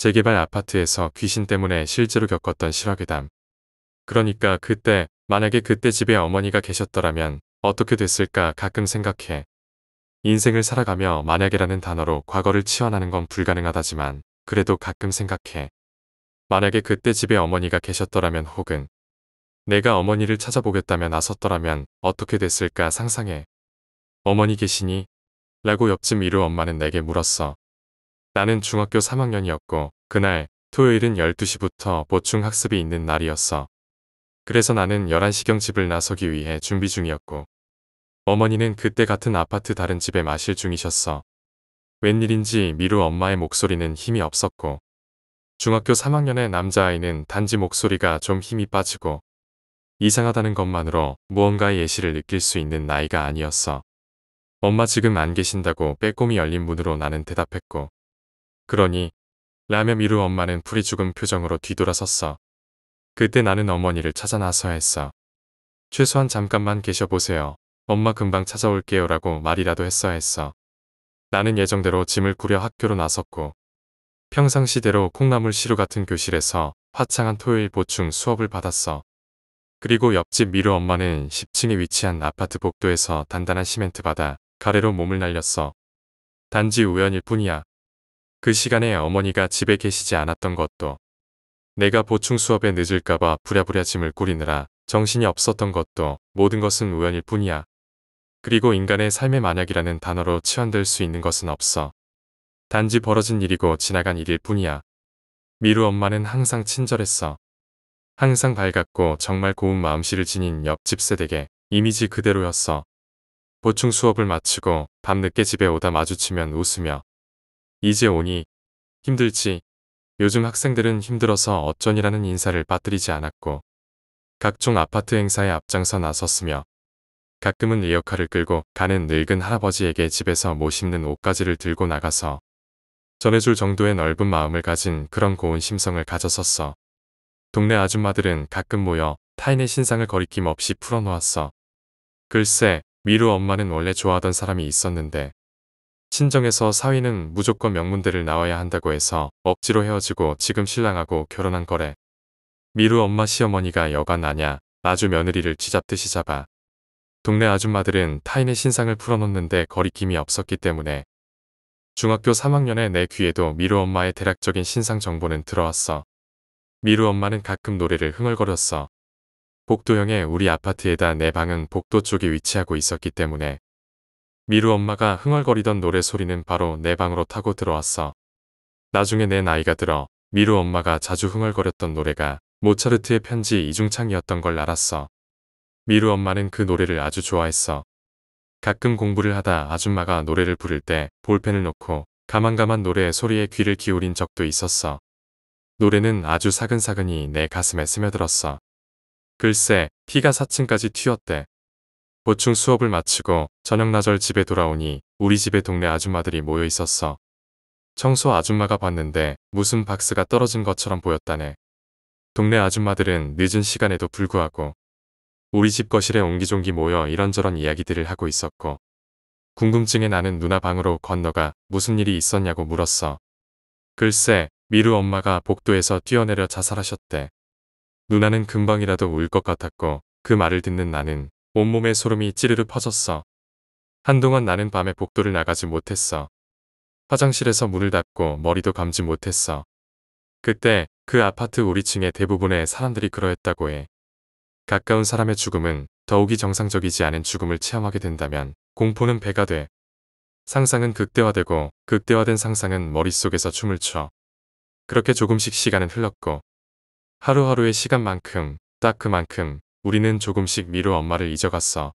재개발 아파트에서 귀신 때문에 실제로 겪었던 실화괴담. 그러니까 그때, 만약에 그때 집에 어머니가 계셨더라면 어떻게 됐을까 가끔 생각해. 인생을 살아가며 만약에라는 단어로 과거를 치환하는 건 불가능하다지만 그래도 가끔 생각해. 만약에 그때 집에 어머니가 계셨더라면 혹은 내가 어머니를 찾아보겠다며 나섰더라면 어떻게 됐을까 상상해. 어머니 계시니? 라고 옆집 미루 엄마는 내게 물었어. 나는 중학교 3학년이었고 그날 토요일은 12시부터 보충 학습이 있는 날이었어. 그래서 나는 11시경 집을 나서기 위해 준비 중이었고 어머니는 그때 같은 아파트 다른 집에 마실 중이셨어. 웬일인지 미루 엄마의 목소리는 힘이 없었고 중학교 3학년의 남자아이는 단지 목소리가 좀 힘이 빠지고 이상하다는 것만으로 무언가의 예시를 느낄 수 있는 나이가 아니었어. 엄마 지금 안 계신다고 빼꼼히 열린 문으로 나는 대답했고 그러니? 라며 미루 엄마는 풀이 죽은 표정으로 뒤돌아섰어. 그때 나는 어머니를 찾아 나서야 했어. 최소한 잠깐만 계셔보세요. 엄마 금방 찾아올게요 라고 말이라도 했어야 했어. 나는 예정대로 짐을 꾸려 학교로 나섰고 평상시대로 콩나물 시루 같은 교실에서 화창한 토요일 보충 수업을 받았어. 그리고 옆집 미루 엄마는 10층에 위치한 아파트 복도에서 단단한 시멘트 바닥 가래로 몸을 날렸어. 단지 우연일 뿐이야. 그 시간에 어머니가 집에 계시지 않았던 것도 내가 보충 수업에 늦을까봐 부랴부랴 짐을 꾸리느라 정신이 없었던 것도 모든 것은 우연일 뿐이야. 그리고 인간의 삶의 만약이라는 단어로 치환될 수 있는 것은 없어. 단지 벌어진 일이고 지나간 일일 뿐이야. 미루 엄마는 항상 친절했어. 항상 밝았고 정말 고운 마음씨를 지닌 옆집 세대게 이미지 그대로였어. 보충 수업을 마치고 밤늦게 집에 오다 마주치면 웃으며 이제 오니? 힘들지? 요즘 학생들은 힘들어서 어쩌니라는 인사를 빠뜨리지 않았고 각종 아파트 행사에 앞장서 나섰으며 가끔은 리어카를 끌고 가는 늙은 할아버지에게 집에서 못 입는 옷가지를 들고 나가서 전해줄 정도의 넓은 마음을 가진 그런 고운 심성을 가졌었어. 동네 아줌마들은 가끔 모여 타인의 신상을 거리낌 없이 풀어놓았어. 글쎄, 미루 엄마는 원래 좋아하던 사람이 있었는데 친정에서 사위는 무조건 명문대를 나와야 한다고 해서 억지로 헤어지고 지금 신랑하고 결혼한 거래. 미루 엄마 시어머니가 여간 아냐 아주 며느리를 쥐잡듯이 잡아. 동네 아줌마들은 타인의 신상을 풀어놓는데 거리낌이 없었기 때문에 중학교 3학년의 내 귀에도 미루 엄마의 대략적인 신상 정보는 들어왔어. 미루 엄마는 가끔 노래를 흥얼거렸어. 복도형의 우리 아파트에다 내 방은 복도 쪽에 위치하고 있었기 때문에 미루 엄마가 흥얼거리던 노래 소리는 바로 내 방으로 타고 들어왔어. 나중에 내 나이가 들어 미루 엄마가 자주 흥얼거렸던 노래가 모차르트의 편지 이중창이었던 걸 알았어. 미루 엄마는 그 노래를 아주 좋아했어. 가끔 공부를 하다 아줌마가 노래를 부를 때 볼펜을 놓고 가만가만 노래 소리에 귀를 기울인 적도 있었어. 노래는 아주 사근사근히 내 가슴에 스며들었어. 글쎄, 피가 4층까지 튀었대. 보충 수업을 마치고 저녁나절 집에 돌아오니 우리 집에 동네 아줌마들이 모여 있었어. 청소 아줌마가 봤는데 무슨 박스가 떨어진 것처럼 보였다네. 동네 아줌마들은 늦은 시간에도 불구하고 우리 집 거실에 옹기종기 모여 이런저런 이야기들을 하고 있었고 궁금증에 나는 누나 방으로 건너가 무슨 일이 있었냐고 물었어. 글쎄, 미루 엄마가 복도에서 뛰어내려 자살하셨대. 누나는 금방이라도 울 것 같았고 그 말을 듣는 나는 온몸에 소름이 찌르르 퍼졌어. 한동안 나는 밤에 복도를 나가지 못했어. 화장실에서 문을 닫고 머리도 감지 못했어. 그때 그 아파트 우리 층의 대부분의 사람들이 그러했다고 해. 가까운 사람의 죽음은 더욱이 정상적이지 않은 죽음을 체험하게 된다면 공포는 배가 돼. 상상은 극대화되고 극대화된 상상은 머릿속에서 춤을 춰. 그렇게 조금씩 시간은 흘렀고 하루하루의 시간만큼 딱 그만큼 우리는 조금씩 미루 엄마를 잊어갔어.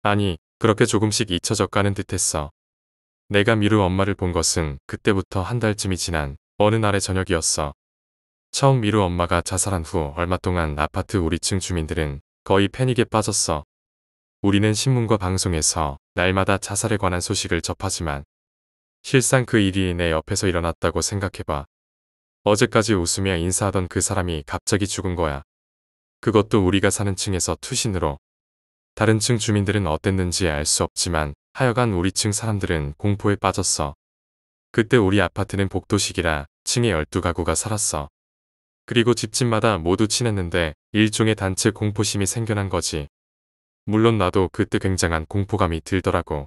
아니, 그렇게 조금씩 잊혀져 가는 듯했어. 내가 미루 엄마를 본 것은 그때부터 한 달쯤이 지난 어느 날의 저녁이었어. 처음 미루 엄마가 자살한 후 얼마 동안 아파트 우리 층 주민들은 거의 패닉에 빠졌어. 우리는 신문과 방송에서 날마다 자살에 관한 소식을 접하지만 실상 그 일이 내 옆에서 일어났다고 생각해봐. 어제까지 웃으며 인사하던 그 사람이 갑자기 죽은 거야. 그것도 우리가 사는 층에서 투신으로. 다른 층 주민들은 어땠는지 알 수 없지만 하여간 우리 층 사람들은 공포에 빠졌어. 그때 우리 아파트는 복도식이라 층에 12가구가 살았어. 그리고 집집마다 모두 친했는데 일종의 단체 공포심이 생겨난 거지. 물론 나도 그때 굉장한 공포감이 들더라고.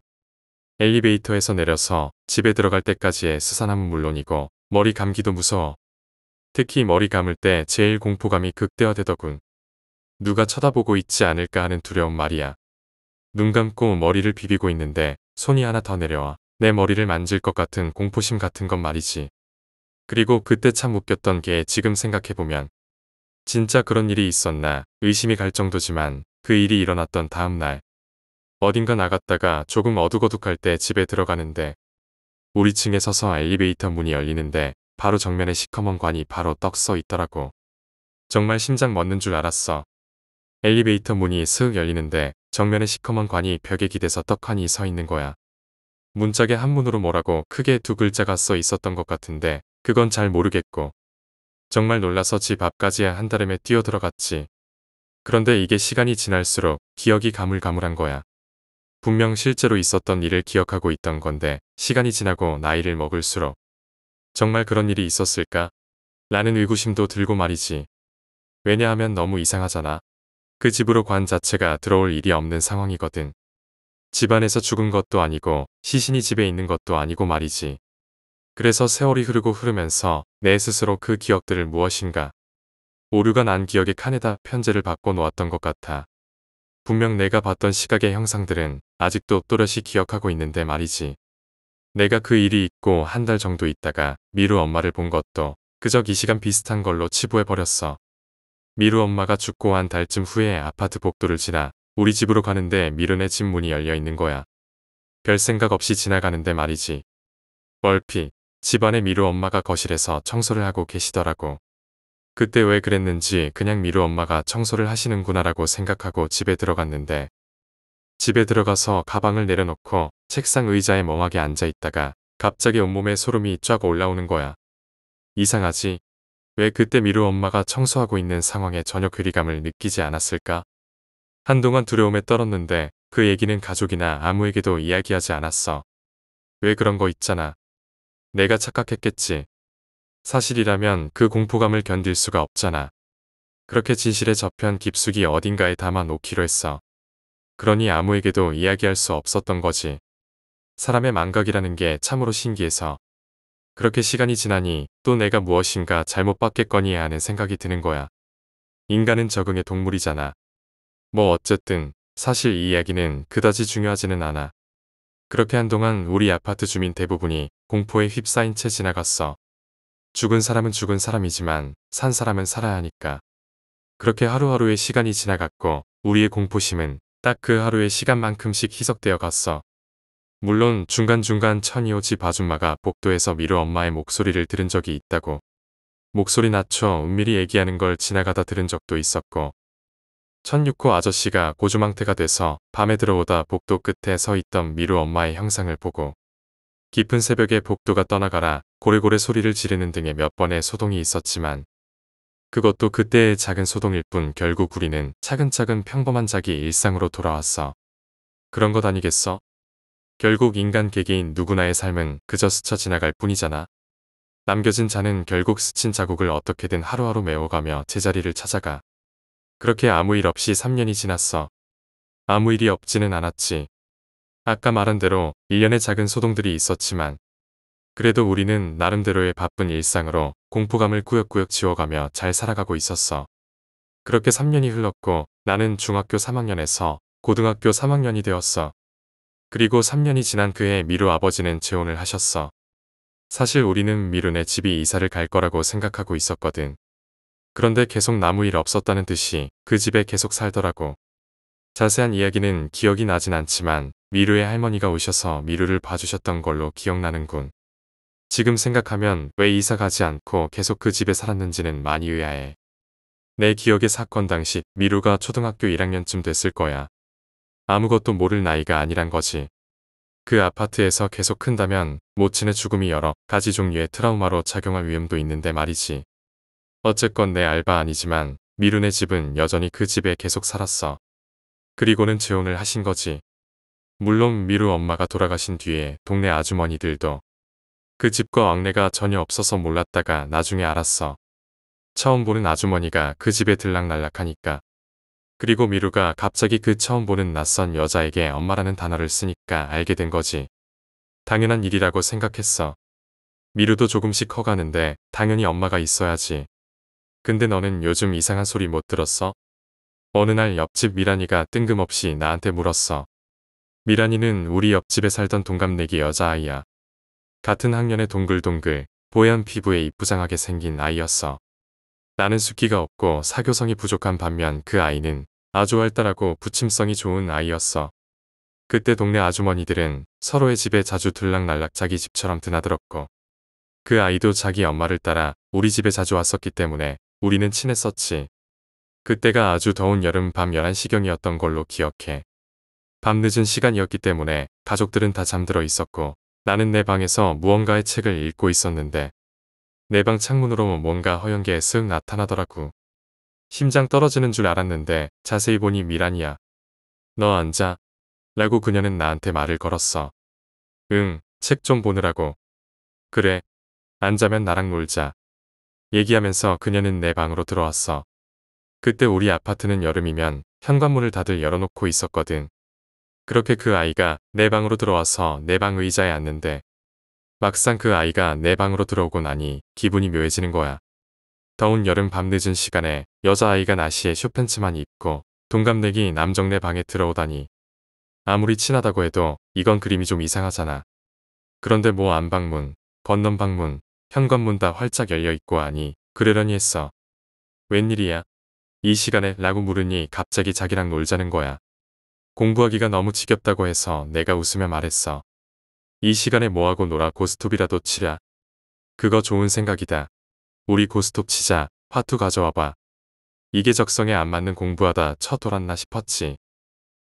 엘리베이터에서 내려서 집에 들어갈 때까지의 스산함은 물론이고 머리 감기도 무서워. 특히 머리 감을 때 제일 공포감이 극대화되더군. 누가 쳐다보고 있지 않을까 하는 두려움 말이야. 눈 감고 머리를 비비고 있는데 손이 하나 더 내려와 내 머리를 만질 것 같은 공포심 같은 건 말이지. 그리고 그때 참 웃겼던 게 지금 생각해보면 진짜 그런 일이 있었나 의심이 갈 정도지만 그 일이 일어났던 다음 날 어딘가 나갔다가 조금 어둑어둑할 때 집에 들어가는데 우리 층에 서서 엘리베이터 문이 열리는데 바로 정면에 시커먼 관이 바로 떡 서 있더라고. 정말 심장 멎는 줄 알았어. 엘리베이터 문이 스윽 열리는데 정면에 시커먼 관이 벽에 기대서 떡하니 서 있는 거야. 문짝에 한문으로 뭐라고 크게 두 글자가 써 있었던 것 같은데 그건 잘 모르겠고 정말 놀라서 집 앞까지 한달음에 뛰어 들어갔지. 그런데 이게 시간이 지날수록 기억이 가물가물한 거야. 분명 실제로 있었던 일을 기억하고 있던 건데 시간이 지나고 나이를 먹을수록 정말 그런 일이 있었을까? 라는 의구심도 들고 말이지. 왜냐하면 너무 이상하잖아. 그 집으로 관 자체가 들어올 일이 없는 상황이거든. 집안에서 죽은 것도 아니고 시신이 집에 있는 것도 아니고 말이지. 그래서 세월이 흐르고 흐르면서 내 스스로 그 기억들을 무엇인가 오류가 난 기억의 칸에다 편지를 바꿔 놓았던 것 같아. 분명 내가 봤던 시각의 형상들은 아직도 또렷이 기억하고 있는데 말이지. 내가 그 일이 있고 한 달 정도 있다가 미루 엄마를 본 것도 그저 이 시간 비슷한 걸로 치부해버렸어. 미루 엄마가 죽고 한 달쯤 후에 아파트 복도를 지나 우리 집으로 가는데 미루네 집 문이 열려 있는 거야. 별 생각 없이 지나가는데 말이지. 얼핏 집안에 미루 엄마가 거실에서 청소를 하고 계시더라고. 그때 왜 그랬는지 그냥 미루 엄마가 청소를 하시는구나라고 생각하고 집에 들어갔는데 집에 들어가서 가방을 내려놓고 책상 의자에 멍하게 앉아있다가 갑자기 온몸에 소름이 쫙 올라오는 거야. 이상하지? 왜 그때 미루 엄마가 청소하고 있는 상황에 전혀 괴리감을 느끼지 않았을까? 한동안 두려움에 떨었는데 그 얘기는 가족이나 아무에게도 이야기하지 않았어. 왜 그런 거 있잖아. 내가 착각했겠지. 사실이라면 그 공포감을 견딜 수가 없잖아. 그렇게 진실의 저편 깊숙이 어딘가에 담아 놓기로 했어. 그러니 아무에게도 이야기할 수 없었던 거지. 사람의 망각이라는 게 참으로 신기해서. 그렇게 시간이 지나니 또 내가 무엇인가 잘못 봤겠거니 하는 생각이 드는 거야. 인간은 적응의 동물이잖아. 뭐 어쨌든 사실 이 이야기는 그다지 중요하지는 않아. 그렇게 한동안 우리 아파트 주민 대부분이 공포에 휩싸인 채 지나갔어. 죽은 사람은 죽은 사람이지만 산 사람은 살아야 하니까. 그렇게 하루하루의 시간이 지나갔고 우리의 공포심은 딱 그 하루의 시간만큼씩 희석되어 갔어. 물론 중간중간 천이오지 바줌마가 복도에서 미루 엄마의 목소리를 들은 적이 있다고. 목소리 낮춰 은밀히 얘기하는 걸 지나가다 들은 적도 있었고. 천육호 아저씨가 고주망태가 돼서 밤에 들어오다 복도 끝에 서 있던 미루 엄마의 형상을 보고 깊은 새벽에 복도가 떠나가라 고래고래 소리를 지르는 등의 몇 번의 소동이 있었지만 그것도 그때의 작은 소동일 뿐 결국 우리는 차근차근 평범한 자기 일상으로 돌아왔어. 그런 것 아니겠어? 결국 인간 개개인 누구나의 삶은 그저 스쳐 지나갈 뿐이잖아. 남겨진 자는 결국 스친 자국을 어떻게든 하루하루 메워가며 제자리를 찾아가. 그렇게 아무 일 없이 3년이 지났어. 아무 일이 없지는 않았지. 아까 말한 대로 일련의 작은 소동들이 있었지만 그래도 우리는 나름대로의 바쁜 일상으로 공포감을 꾸역꾸역 지워가며 잘 살아가고 있었어. 그렇게 3년이 흘렀고 나는 중학교 3학년에서 고등학교 3학년이 되었어. 그리고 3년이 지난 그해 미루 아버지는 재혼을 하셨어. 사실 우리는 미루네 집이 이사를 갈 거라고 생각하고 있었거든. 그런데 계속 아무 일 없었다는 듯이 그 집에 계속 살더라고. 자세한 이야기는 기억이 나진 않지만 미루의 할머니가 오셔서 미루를 봐주셨던 걸로 기억나는군. 지금 생각하면 왜 이사 가지 않고 계속 그 집에 살았는지는 많이 의아해. 내 기억의 사건 당시 미루가 초등학교 1학년쯤 됐을 거야. 아무것도 모를 나이가 아니란 거지. 그 아파트에서 계속 큰다면 모친의 죽음이 여러 가지 종류의 트라우마로 작용할 위험도 있는데 말이지. 어쨌건 내 알바 아니지만 미루네 집은 여전히 그 집에 계속 살았어. 그리고는 재혼을 하신 거지. 물론 미루 엄마가 돌아가신 뒤에 동네 아주머니들도 그 집과 왕래가 전혀 없어서 몰랐다가 나중에 알았어. 처음 보는 아주머니가 그 집에 들락날락하니까. 그리고 미루가 갑자기 그 처음 보는 낯선 여자에게 엄마라는 단어를 쓰니까 알게 된 거지. 당연한 일이라고 생각했어. 미루도 조금씩 커가는데 당연히 엄마가 있어야지. 근데 너는 요즘 이상한 소리 못 들었어? 어느 날 옆집 미란이가 뜬금없이 나한테 물었어. 미란이는 우리 옆집에 살던 동갑내기 여자아이야. 같은 학년에 동글동글, 뽀얀 피부에 이쁘장하게 생긴 아이였어. 나는 숫기가 없고 사교성이 부족한 반면 그 아이는 아주 활달하고 부침성이 좋은 아이였어. 그때 동네 아주머니들은 서로의 집에 자주 들락날락 자기 집처럼 드나들었고 그 아이도 자기 엄마를 따라 우리 집에 자주 왔었기 때문에 우리는 친했었지. 그때가 아주 더운 여름 밤 11시경이었던 걸로 기억해. 밤늦은 시간이었기 때문에 가족들은 다 잠들어 있었고 나는 내 방에서 무언가의 책을 읽고 있었는데 내 방 창문으로 뭔가 허연 게 쓱 나타나더라고. 심장 떨어지는 줄 알았는데 자세히 보니 미란이야. 너 앉아. 라고 그녀는 나한테 말을 걸었어. 응, 책 좀 보느라고. 그래, 앉아면 나랑 놀자. 얘기하면서 그녀는 내 방으로 들어왔어. 그때 우리 아파트는 여름이면 현관문을 다들 열어놓고 있었거든. 그렇게 그 아이가 내 방으로 들어와서 내 방 의자에 앉는데 막상 그 아이가 내 방으로 들어오고 나니 기분이 묘해지는 거야. 더운 여름 밤늦은 시간에 여자아이가 나시에 숏팬츠만 입고 동갑내기 남정네 방에 들어오다니. 아무리 친하다고 해도 이건 그림이 좀 이상하잖아. 그런데 뭐 안방문, 건넌방문, 현관문 다 활짝 열려있고 하니 그러려니 했어. 웬일이야? 이 시간에? 라고 물으니 갑자기 자기랑 놀자는 거야. 공부하기가 너무 지겹다고 해서 내가 웃으며 말했어. 이 시간에 뭐하고 놀아. 고스톱이라도 치랴. 그거 좋은 생각이다. 우리 고스톱 치자. 화투 가져와봐. 이게 적성에 안 맞는 공부하다 쳐돌았나 싶었지.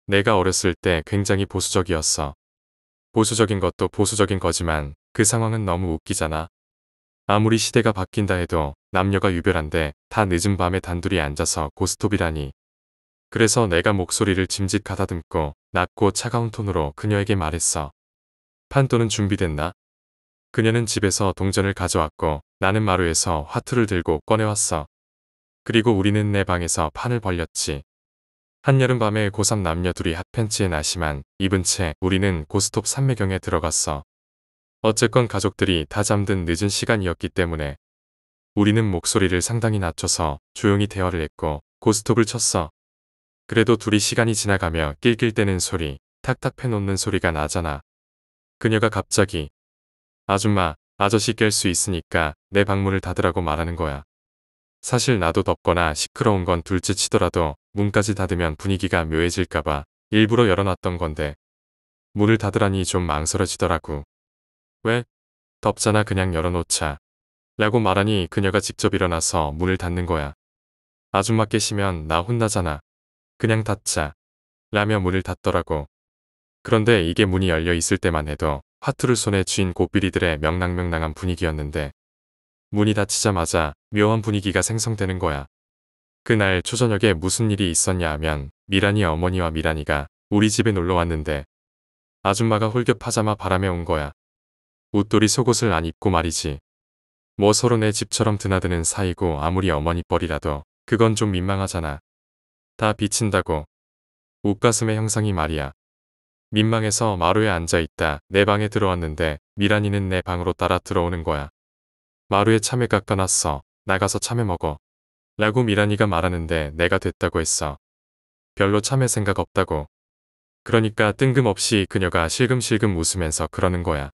내가 어렸을 때 굉장히 보수적이었어. 보수적인 것도 보수적인 거지만 그 상황은 너무 웃기잖아. 아무리 시대가 바뀐다 해도 남녀가 유별한데 다 늦은 밤에 단둘이 앉아서 고스톱이라니. 그래서 내가 목소리를 짐짓 가다듬고 낮고 차가운 톤으로 그녀에게 말했어. 판도는 준비됐나? 그녀는 집에서 동전을 가져왔고 나는 마루에서 화투를 들고 꺼내왔어. 그리고 우리는 내 방에서 판을 벌렸지. 한여름밤에 고3 남녀 둘이 핫팬츠에 나시만 입은 채 우리는 고스톱 삼매경에 들어갔어. 어쨌건 가족들이 다 잠든 늦은 시간이었기 때문에 우리는 목소리를 상당히 낮춰서 조용히 대화를 했고 고스톱을 쳤어. 그래도 둘이 시간이 지나가며 낄낄대는 소리, 탁탁 패놓는 소리가 나잖아. 그녀가 갑자기 아줌마, 아저씨 깰 수 있으니까 내 방문을 닫으라고 말하는 거야. 사실 나도 덥거나 시끄러운 건 둘째 치더라도 문까지 닫으면 분위기가 묘해질까봐 일부러 열어놨던 건데 문을 닫으라니 좀 망설여지더라고. 왜? 덥잖아. 그냥 열어놓자. 라고 말하니 그녀가 직접 일어나서 문을 닫는 거야. 아줌마 깨시면 나 혼나잖아. 그냥 닫자. 라며 문을 닫더라고. 그런데 이게 문이 열려 있을 때만 해도 화투를 손에 쥔 고삐리들의 명랑명랑한 분위기였는데 문이 닫히자마자 묘한 분위기가 생성되는 거야. 그날 초저녁에 무슨 일이 있었냐 하면 미란이 어머니와 미란이가 우리 집에 놀러 왔는데 아줌마가 홀겹 파자마 바람에 온 거야. 웃돌이 속옷을 안 입고 말이지. 뭐 서로 내 집처럼 드나드는 사이고 아무리 어머니 뻘이라도 그건 좀 민망하잖아. 다 비친다고. 웃가슴의 형상이 말이야. 민망해서 마루에 앉아있다 내 방에 들어왔는데 미란이는 내 방으로 따라 들어오는 거야. 마루에 참외 깎아놨어. 나가서 참외 먹어. 라고 미란이가 말하는데 내가 됐다고 했어. 별로 참외 생각 없다고. 그러니까 뜬금없이 그녀가 실금실금 웃으면서 그러는 거야.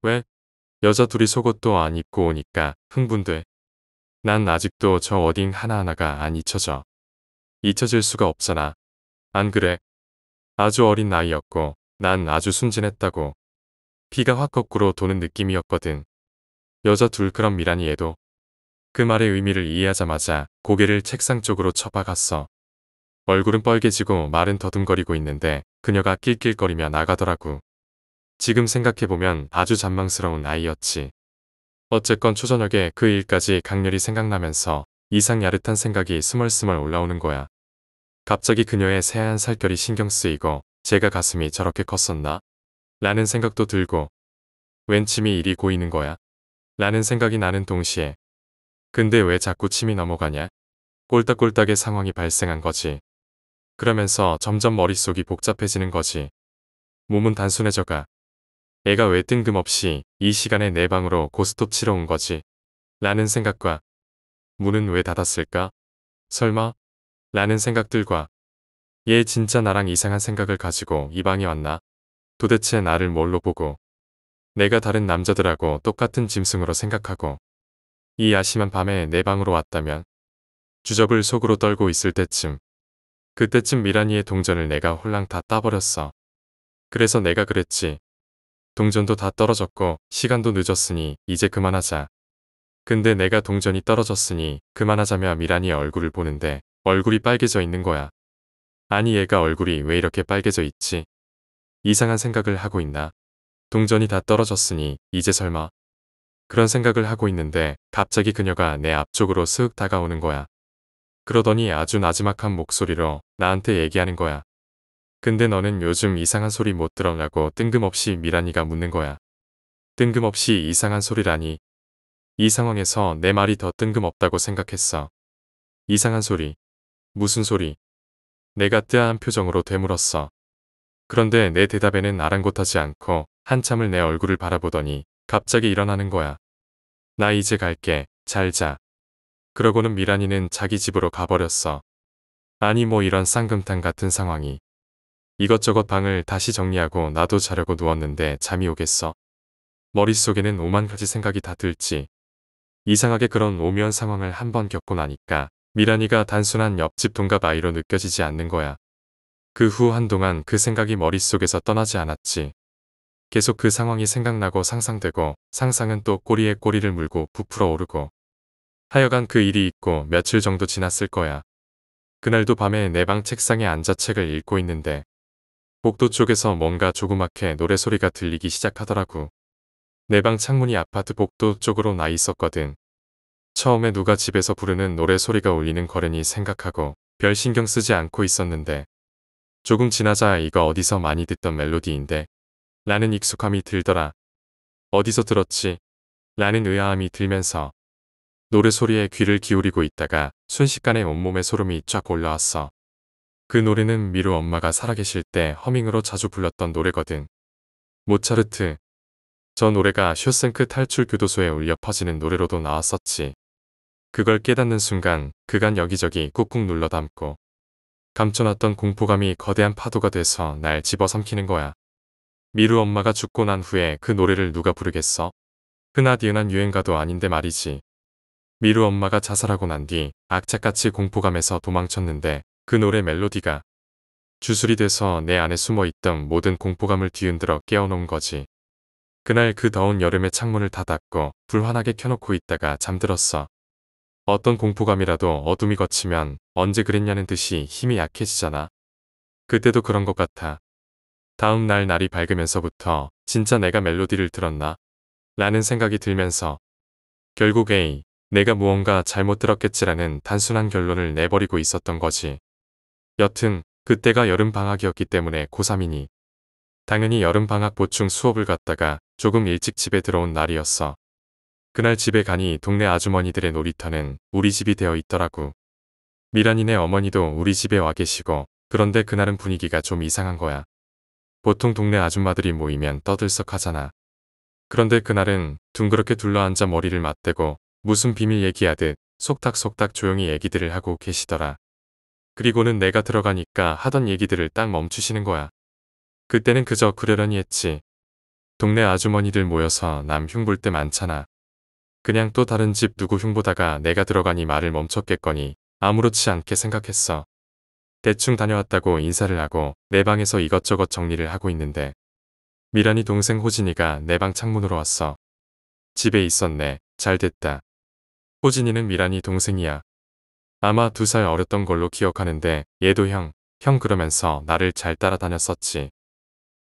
왜? 여자 둘이 속옷도 안 입고 오니까 흥분돼. 난 아직도 저 워딩 하나하나가 안 잊혀져. 잊혀질 수가 없잖아. 안 그래? 아주 어린 나이였고 난 아주 순진했다고. 피가 확 거꾸로 도는 느낌이었거든. 여자 둘. 그럼 미란이 얘도. 그 말의 의미를 이해하자마자 고개를 책상 쪽으로 쳐박았어. 얼굴은 빨개지고 말은 더듬거리고 있는데 그녀가 낄낄거리며 나가더라고. 지금 생각해보면 아주 잔망스러운 아이였지. 어쨌건 초저녁에 그 일까지 강렬히 생각나면서 이상 야릇한 생각이 스멀스멀 올라오는 거야. 갑자기 그녀의 새하얀 살결이 신경 쓰이고 제가 가슴이 저렇게 컸었나? 라는 생각도 들고 웬 침이 이리 고이는 거야? 라는 생각이 나는 동시에 근데 왜 자꾸 침이 넘어가냐? 꼴딱꼴딱의 상황이 발생한 거지. 그러면서 점점 머릿속이 복잡해지는 거지. 몸은 단순해져가. 애가 왜 뜬금없이 이 시간에 내 방으로 고스톱 치러 온 거지? 라는 생각과 문은 왜 닫았을까? 설마? 라는 생각들과 얘 진짜 나랑 이상한 생각을 가지고 이 방에 왔나? 도대체 나를 뭘로 보고 내가 다른 남자들하고 똑같은 짐승으로 생각하고 이 야심한 밤에 내 방으로 왔다면 주접을 속으로 떨고 있을 때쯤 그때쯤 미란이의 동전을 내가 홀랑 다 따버렸어. 그래서 내가 그랬지. 동전도 다 떨어졌고 시간도 늦었으니 이제 그만하자. 근데 내가 동전이 떨어졌으니 그만하자며 미란이의 얼굴을 보는데 얼굴이 빨개져 있는 거야. 아니 얘가 얼굴이 왜 이렇게 빨개져 있지? 이상한 생각을 하고 있나? 동전이 다 떨어졌으니 이제 설마? 그런 생각을 하고 있는데 갑자기 그녀가 내 앞쪽으로 슥 다가오는 거야. 그러더니 아주 나지막한 목소리로 나한테 얘기하는 거야. 근데 너는 요즘 이상한 소리 못 들어라고 뜬금없이 미란이가 묻는 거야. 뜬금없이 이상한 소리라니. 이 상황에서 내 말이 더 뜬금없다고 생각했어. 이상한 소리. 무슨 소리? 내가 뜨아한 표정으로 되물었어. 그런데 내 대답에는 아랑곳하지 않고 한참을 내 얼굴을 바라보더니 갑자기 일어나는 거야. 나 이제 갈게. 잘 자. 그러고는 미란이는 자기 집으로 가버렸어. 아니 뭐 이런 쌍금탕 같은 상황이. 이것저것 방을 다시 정리하고 나도 자려고 누웠는데 잠이 오겠어? 머릿속에는 오만 가지 생각이 다 들지. 이상하게 그런 오묘한 상황을 한번 겪고 나니까 미란이가 단순한 옆집 동갑 아이로 느껴지지 않는 거야. 그 후 한동안 그 생각이 머릿속에서 떠나지 않았지. 계속 그 상황이 생각나고 상상되고 상상은 또 꼬리에 꼬리를 물고 부풀어 오르고 하여간 그 일이 있고 며칠 정도 지났을 거야. 그날도 밤에 내 방 책상에 앉아 책을 읽고 있는데 복도 쪽에서 뭔가 조그맣게 노래소리가 들리기 시작하더라고. 내 방 창문이 아파트 복도 쪽으로 나 있었거든. 처음에 누가 집에서 부르는 노래소리가 울리는 거려니 생각하고 별 신경 쓰지 않고 있었는데 조금 지나자 이거 어디서 많이 듣던 멜로디인데 라는 익숙함이 들더라. 어디서 들었지? 라는 의아함이 들면서 노래소리에 귀를 기울이고 있다가 순식간에 온몸에 소름이 쫙 올라왔어. 그 노래는 미루 엄마가 살아계실 때 허밍으로 자주 불렀던 노래거든. 모차르트. 저 노래가 쇼생크 탈출 교도소에 울려 퍼지는 노래로도 나왔었지. 그걸 깨닫는 순간 그간 여기저기 꾹꾹 눌러 담고 감춰놨던 공포감이 거대한 파도가 돼서 날 집어삼키는 거야. 미루 엄마가 죽고 난 후에 그 노래를 누가 부르겠어? 흔하디흔한 유행가도 아닌데 말이지. 미루 엄마가 자살하고 난 뒤 악착같이 공포감에서 도망쳤는데 그 노래 멜로디가 주술이 돼서 내 안에 숨어있던 모든 공포감을 뒤흔들어 깨워놓은 거지. 그날 그 더운 여름에 창문을 다 닫고 불 환하게 켜놓고 있다가 잠들었어. 어떤 공포감이라도 어둠이 걷히면 언제 그랬냐는 듯이 힘이 약해지잖아. 그때도 그런 것 같아. 다음 날 날이 밝으면서부터 진짜 내가 멜로디를 들었나? 라는 생각이 들면서 결국 내가 무언가 잘못 들었겠지라는 단순한 결론을 내버리고 있었던 거지. 여튼 그때가 여름방학이었기 때문에 고3이니 당연히 여름방학 보충 수업을 갔다가 조금 일찍 집에 들어온 날이었어. 그날 집에 가니 동네 아주머니들의 놀이터는 우리 집이 되어 있더라고. 미란이네 어머니도 우리 집에 와 계시고 그런데 그날은 분위기가 좀 이상한 거야. 보통 동네 아줌마들이 모이면 떠들썩하잖아. 그런데 그날은 둥그렇게 둘러앉아 머리를 맞대고 무슨 비밀 얘기하듯 속닥속닥 조용히 얘기들을 하고 계시더라. 그리고는 내가 들어가니까 하던 얘기들을 딱 멈추시는 거야. 그때는 그저 그러려니 했지. 동네 아주머니들 모여서 남 흉볼 때 많잖아. 그냥 또 다른 집 누구 흉보다가 내가 들어가니 말을 멈췄겠거니 아무렇지 않게 생각했어. 대충 다녀왔다고 인사를 하고 내 방에서 이것저것 정리를 하고 있는데 미란이 동생 호진이가 내 방 창문으로 왔어. 집에 있었네. 잘 됐다. 호진이는 미란이 동생이야. 아마 2살 어렸던 걸로 기억하는데 얘도 형 그러면서 나를 잘 따라다녔었지.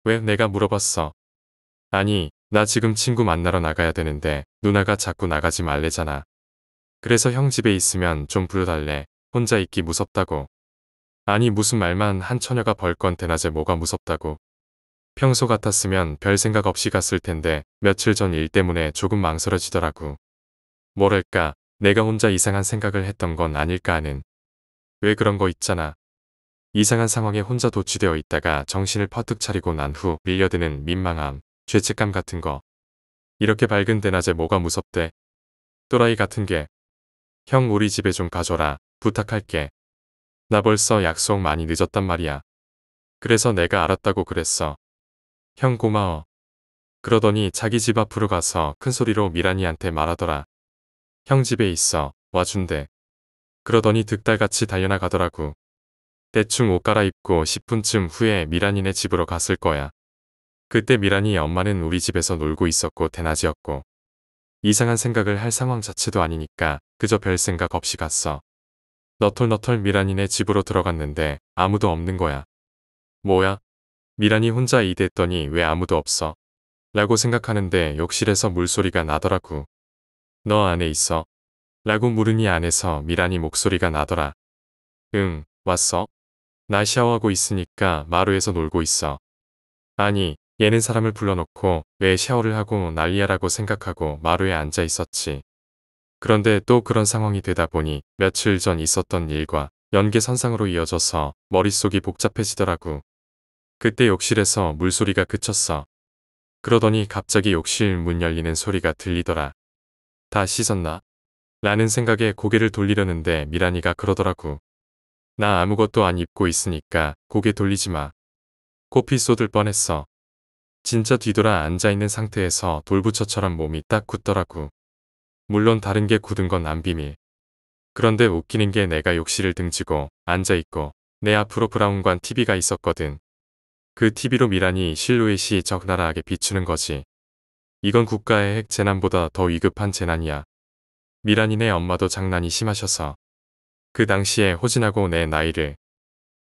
왜 내가 물어봤어. 아니 나 지금 친구 만나러 나가야 되는데 누나가 자꾸 나가지 말래잖아. 그래서 형 집에 있으면 좀 불러달래. 혼자 있기 무섭다고. 아니 무슨 말만 한 처녀가 벌건 대낮에 뭐가 무섭다고. 평소 같았으면 별 생각 없이 갔을 텐데 며칠 전 일 때문에 조금 망설여지더라고. 뭐랄까, 내가 혼자 이상한 생각을 했던 건 아닐까 하는. 왜 그런 거 있잖아. 이상한 상황에 혼자 도취되어 있다가 정신을 퍼뜩 차리고 난 후 밀려드는 민망함, 죄책감 같은 거. 이렇게 밝은 대낮에 뭐가 무섭대. 또라이 같은 게. 형 우리 집에 좀 가줘라. 부탁할게. 나 벌써 약속 많이 늦었단 말이야. 그래서 내가 알았다고 그랬어. 형 고마워. 그러더니 자기 집 앞으로 가서 큰 소리로 미란이한테 말하더라. 형 집에 있어. 와준대. 그러더니 득달같이 달려나가더라고. 대충 옷 갈아입고 10분쯤 후에 미란이네 집으로 갔을 거야. 그때 미란이 엄마는 우리 집에서 놀고 있었고 대낮이었고 이상한 생각을 할 상황 자체도 아니니까 그저 별 생각 없이 갔어. 너털너털 미란이네 집으로 들어갔는데 아무도 없는 거야. 뭐야? 미란이 혼자 이대했더니 왜 아무도 없어? 라고 생각하는데 욕실에서 물소리가 나더라고. 너 안에 있어? 라고 물으니 안에서 미란이 목소리가 나더라. 응, 왔어? 나 샤워하고 있으니까 마루에서 놀고 있어. 아니, 얘는 사람을 불러놓고 왜 샤워를 하고 난리야라고 생각하고 마루에 앉아 있었지. 그런데 또 그런 상황이 되다 보니 며칠 전 있었던 일과 연계선상으로 이어져서 머릿속이 복잡해지더라고. 그때 욕실에서 물소리가 그쳤어. 그러더니 갑자기 욕실 문 열리는 소리가 들리더라. 다 씻었나? 라는 생각에 고개를 돌리려는데 미란이가 그러더라고. 나 아무것도 안 입고 있으니까 고개 돌리지 마. 코피 쏟을 뻔했어. 진짜 뒤돌아 앉아있는 상태에서 돌부처처럼 몸이 딱 굳더라고. 물론 다른 게 굳은 건 안 비밀. 그런데 웃기는 게 내가 욕실을 등지고 앉아있고 내 앞으로 브라운관 TV가 있었거든. 그 TV로 미란이 실루엣이 적나라하게 비추는 거지. 이건 국가의 핵 재난보다 더 위급한 재난이야. 미란이네 엄마도 장난이 심하셔서. 그 당시에 호진하고 내 나이를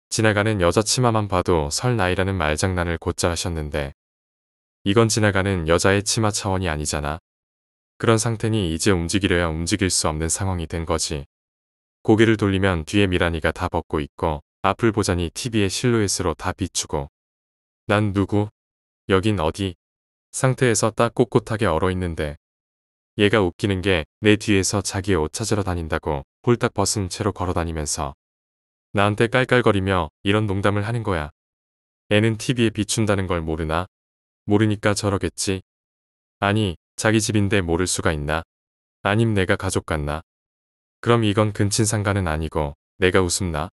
지나가는 여자 치마만 봐도 설 나이라는 말장난을 곧잘 하셨는데 이건 지나가는 여자의 치마 차원이 아니잖아. 그런 상태니 이제 움직이려야 움직일 수 없는 상황이 된 거지. 고개를 돌리면 뒤에 미란이가 다 벗고 있고 앞을 보자니 TV의 실루엣으로 다 비추고 난 누구? 여긴 어디? 상태에서 딱 꼿꼿하게 얼어있는데 얘가 웃기는 게 내 뒤에서 자기의 옷 찾으러 다닌다고 홀딱 벗은 채로 걸어다니면서 나한테 깔깔거리며 이런 농담을 하는 거야. 애는 TV에 비춘다는 걸 모르나? 모르니까 저러겠지. 아니, 자기 집인데 모를 수가 있나? 아님 내가 가족 같나? 그럼 이건 근친상간은 아니고 내가 우습나?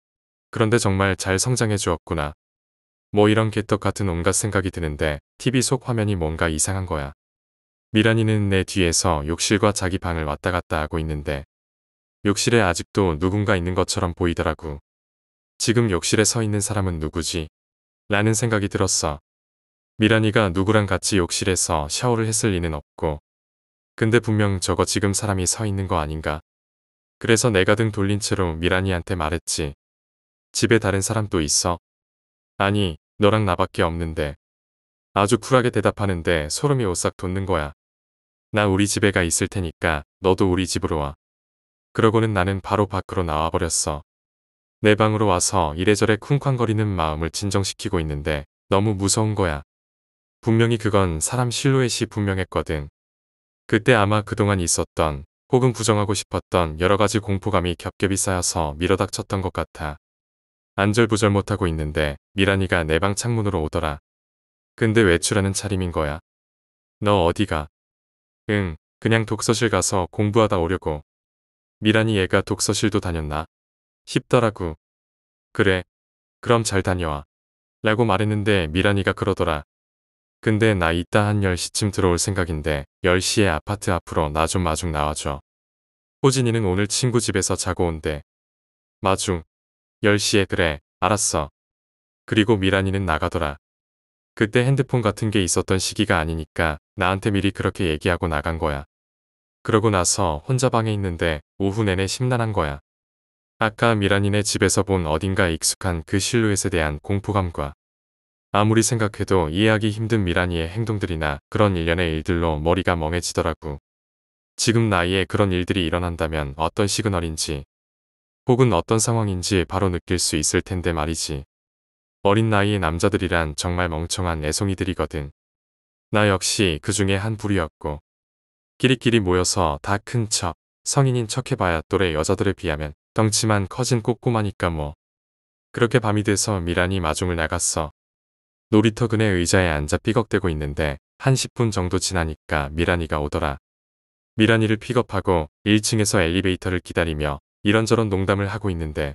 그런데 정말 잘 성장해 주었구나. 뭐 이런 개떡 같은 온갖 생각이 드는데 TV 속 화면이 뭔가 이상한 거야. 미란이는 내 뒤에서 욕실과 자기 방을 왔다 갔다 하고 있는데 욕실에 아직도 누군가 있는 것처럼 보이더라고. 지금 욕실에 서 있는 사람은 누구지? 라는 생각이 들었어. 미란이가 누구랑 같이 욕실에서 샤워를 했을 리는 없고 근데 분명 저거 지금 사람이 서 있는 거 아닌가? 그래서 내가 등 돌린 채로 미란이한테 말했지. 집에 다른 사람 또 있어? 아니, 너랑 나밖에 없는데. 아주 쿨하게 대답하는데 소름이 오싹 돋는 거야. 나 우리 집에 가 있을 테니까 너도 우리 집으로 와. 그러고는 나는 바로 밖으로 나와버렸어. 내 방으로 와서 이래저래 쿵쾅거리는 마음을 진정시키고 있는데 너무 무서운 거야. 분명히 그건 사람 실루엣이 분명했거든. 그때 아마 그동안 있었던 혹은 부정하고 싶었던 여러가지 공포감이 겹겹이 쌓여서 밀어닥쳤던 것 같아. 안절부절 못하고 있는데 미란이가 내 방 창문으로 오더라. 근데 외출하는 차림인 거야. 너 어디가? 응, 그냥 독서실 가서 공부하다 오려고. 미란이 얘가 독서실도 다녔나? 싶더라고. 그래, 그럼 잘 다녀와. 라고 말했는데 미란이가 그러더라. 근데 나 이따 한 10시쯤 들어올 생각인데 10시에 아파트 앞으로 나 좀 마중 나와줘. 호진이는 오늘 친구 집에서 자고 온대. 마중. 10시에 그래, 알았어. 그리고 미란이는 나가더라. 그때 핸드폰 같은 게 있었던 시기가 아니니까 나한테 미리 그렇게 얘기하고 나간 거야. 그러고 나서 혼자 방에 있는데 오후 내내 심란한 거야. 아까 미란이네 집에서 본 어딘가 익숙한 그 실루엣에 대한 공포감과 아무리 생각해도 이해하기 힘든 미란이의 행동들이나 그런 일련의 일들로 머리가 멍해지더라고. 지금 나이에 그런 일들이 일어난다면 어떤 시그널인지 혹은 어떤 상황인지 바로 느낄 수 있을 텐데 말이지. 어린 나이의 남자들이란 정말 멍청한 애송이들이거든. 나 역시 그 중에 한 부류였고. 끼리끼리 모여서 다 큰 척, 성인인 척 해봐야 또래 여자들에 비하면 덩치만 커진 꼬꼬마니까 뭐. 그렇게 밤이 돼서 미란이 마중을 나갔어. 놀이터 근의 의자에 앉아 삐걱대고 있는데 한 10분 정도 지나니까 미란이가 오더라. 미란이를 픽업하고 1층에서 엘리베이터를 기다리며 이런저런 농담을 하고 있는데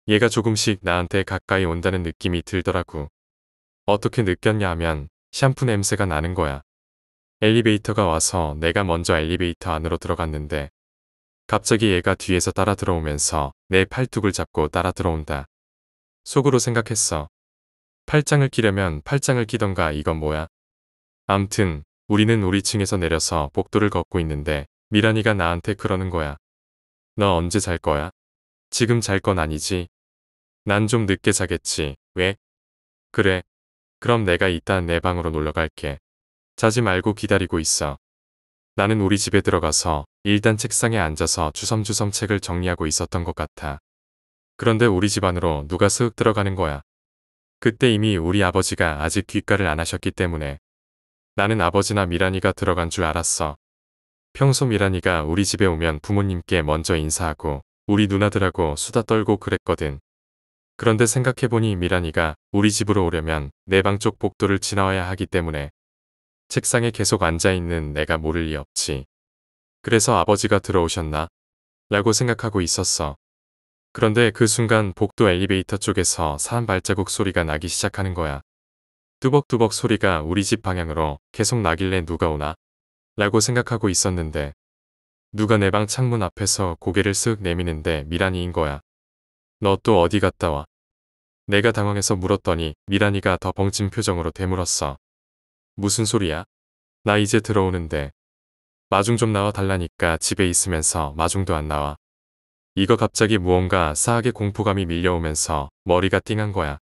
얘가 조금씩 나한테 가까이 온다는 느낌이 들더라고. 어떻게 느꼈냐 하면 샴푸 냄새가 나는 거야. 엘리베이터가 와서 내가 먼저 엘리베이터 안으로 들어갔는데 갑자기 얘가 뒤에서 따라 들어오면서 내 팔뚝을 잡고 따라 들어온다. 속으로 생각했어. 팔짱을 끼려면 팔짱을 끼던가 이건 뭐야? 암튼 우리는 우리 층에서 내려서 복도를 걷고 있는데 미란이가 나한테 그러는 거야. 너 언제 잘 거야? 지금 잘 건 아니지? 난 좀 늦게 자겠지. 왜? 그래. 그럼 내가 이따 내 방으로 놀러 갈게. 자지 말고 기다리고 있어. 나는 우리 집에 들어가서 일단 책상에 앉아서 주섬주섬 책을 정리하고 있었던 것 같아. 그런데 우리 집 안으로 누가 쓱 들어가는 거야. 그때 이미 우리 아버지가 아직 귀가를 안 하셨기 때문에 나는 아버지나 미란이가 들어간 줄 알았어. 평소 미란이가 우리 집에 오면 부모님께 먼저 인사하고 우리 누나들하고 수다 떨고 그랬거든. 그런데 생각해보니 미란이가 우리 집으로 오려면 내 방 쪽 복도를 지나와야 하기 때문에 책상에 계속 앉아있는 내가 모를 리 없지. 그래서 아버지가 들어오셨나? 라고 생각하고 있었어. 그런데 그 순간 복도 엘리베이터 쪽에서 사람 발자국 소리가 나기 시작하는 거야. 뚜벅뚜벅 소리가 우리 집 방향으로 계속 나길래 누가 오나? 라고 생각하고 있었는데 누가 내 방 창문 앞에서 고개를 쓱 내미는데 미란이인 거야. 너 또 어디 갔다 와? 내가 당황해서 물었더니 미란이가 더 벙찐 표정으로 되물었어. 무슨 소리야? 나 이제 들어오는데. 마중 좀 나와 달라니까 집에 있으면서 마중도 안 나와. 이거 갑자기 무언가 싸하게 공포감이 밀려오면서 머리가 띵한 거야.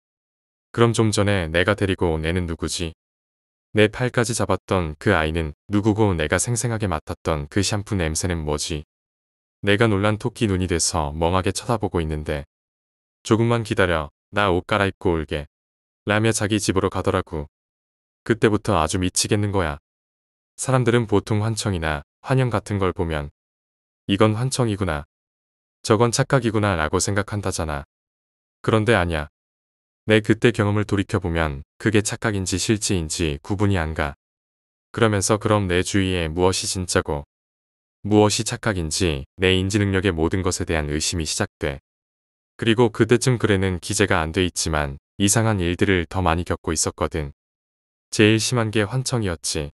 그럼 좀 전에 내가 데리고 온 애는 누구지? 내 팔까지 잡았던 그 아이는 누구고 내가 생생하게 맡았던 그 샴푸 냄새는 뭐지? 내가 놀란 토끼 눈이 돼서 멍하게 쳐다보고 있는데 조금만 기다려. 나 옷 갈아입고 올게. 라며 자기 집으로 가더라고. 그때부터 아주 미치겠는 거야. 사람들은 보통 환청이나 환영 같은 걸 보면 이건 환청이구나. 저건 착각이구나 라고 생각한다잖아. 그런데 아냐. 내 그때 경험을 돌이켜보면 그게 착각인지 실제인지 구분이 안 가. 그러면서 그럼 내 주위에 무엇이 진짜고 무엇이 착각인지 내 인지 능력의 모든 것에 대한 의심이 시작돼. 그리고 그때쯤 글에는 기재가 안 돼 있지만 이상한 일들을 더 많이 겪고 있었거든. 제일 심한 게 환청이었지.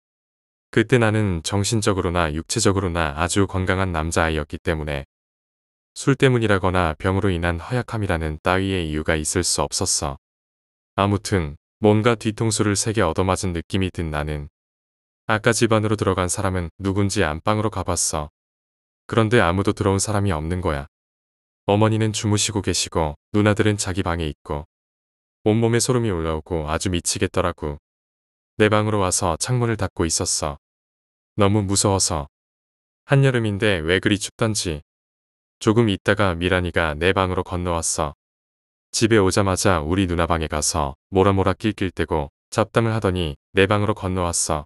그때 나는 정신적으로나 육체적으로나 아주 건강한 남자아이였기 때문에 술 때문이라거나 병으로 인한 허약함이라는 따위의 이유가 있을 수 없었어. 아무튼 뭔가 뒤통수를 세게 얻어맞은 느낌이 든 나는 아까 집 안으로 들어간 사람은 누군지 안방으로 가봤어. 그런데 아무도 들어온 사람이 없는 거야. 어머니는 주무시고 계시고 누나들은 자기 방에 있고 온몸에 소름이 올라오고 아주 미치겠더라고. 내 방으로 와서 창문을 닫고 있었어. 너무 무서워서. 한여름인데 왜 그리 춥던지. 조금 있다가 미란이가 내 방으로 건너왔어. 집에 오자마자 우리 누나 방에 가서 모라모라 낄낄대고 잡담을 하더니 내 방으로 건너왔어.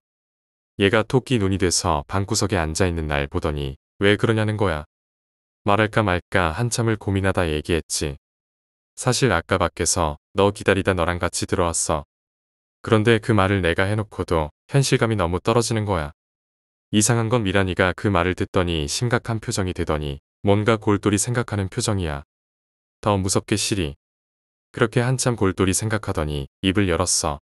얘가 토끼 눈이 돼서 방구석에 앉아있는 날 보더니 왜 그러냐는 거야. 말할까 말까 한참을 고민하다 얘기했지. 사실 아까 밖에서 너 기다리다 너랑 같이 들어왔어. 그런데 그 말을 내가 해놓고도 현실감이 너무 떨어지는 거야. 이상한 건 미란이가 그 말을 듣더니 심각한 표정이 되더니 뭔가 골똘히 생각하는 표정이야. 더 무섭게 시리. 그렇게 한참 골똘히 생각하더니 입을 열었어.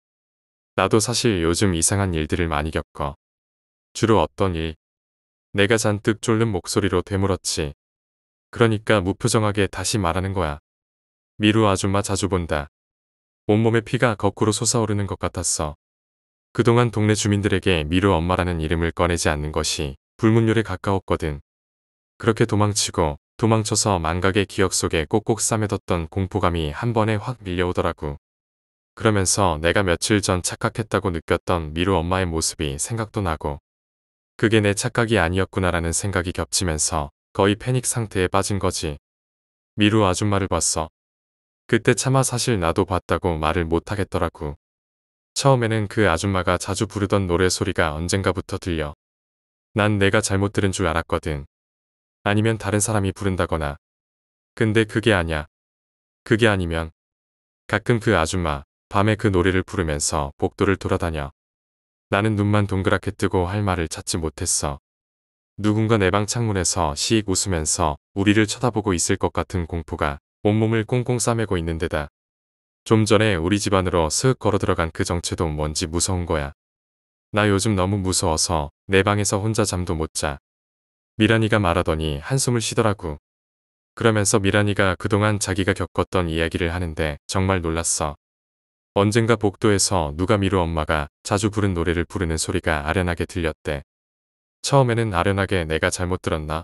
나도 사실 요즘 이상한 일들을 많이 겪어. 주로 어떤 일? 내가 잔뜩 졸는 목소리로 되물었지. 그러니까 무표정하게 다시 말하는 거야. 미루 아줌마 자주 본다. 온몸에 피가 거꾸로 솟아오르는 것 같았어. 그동안 동네 주민들에게 미루 엄마라는 이름을 꺼내지 않는 것이 불문율에 가까웠거든. 그렇게 도망치고 도망쳐서 망각의 기억 속에 꼭꼭 싸매뒀던 공포감이 한 번에 확 밀려오더라고. 그러면서 내가 며칠 전 착각했다고 느꼈던 미루 엄마의 모습이 생각도 나고 그게 내 착각이 아니었구나라는 생각이 겹치면서 거의 패닉 상태에 빠진 거지. 미루 아줌마를 봤어. 그때 차마 사실 나도 봤다고 말을 못하겠더라고. 처음에는 그 아줌마가 자주 부르던 노래 소리가 언젠가부터 들려. 난 내가 잘못 들은 줄 알았거든. 아니면 다른 사람이 부른다거나. 근데 그게 아냐. 그게 아니면 가끔 그 아줌마 밤에 그 노래를 부르면서 복도를 돌아다녀. 나는 눈만 동그랗게 뜨고 할 말을 찾지 못했어. 누군가 내 방 창문에서 시익 웃으면서 우리를 쳐다보고 있을 것 같은 공포가 온몸을 꽁꽁 싸매고 있는 데다. 좀 전에 우리 집 안으로 슥 걸어 들어간 그 정체도 뭔지 무서운 거야. 나 요즘 너무 무서워서 내 방에서 혼자 잠도 못 자. 미란이가 말하더니 한숨을 쉬더라고. 그러면서 미란이가 그동안 자기가 겪었던 이야기를 하는데 정말 놀랐어. 언젠가 복도에서 누가 미루 엄마가 자주 부른 노래를 부르는 소리가 아련하게 들렸대. 처음에는 아련하게 내가 잘못 들었나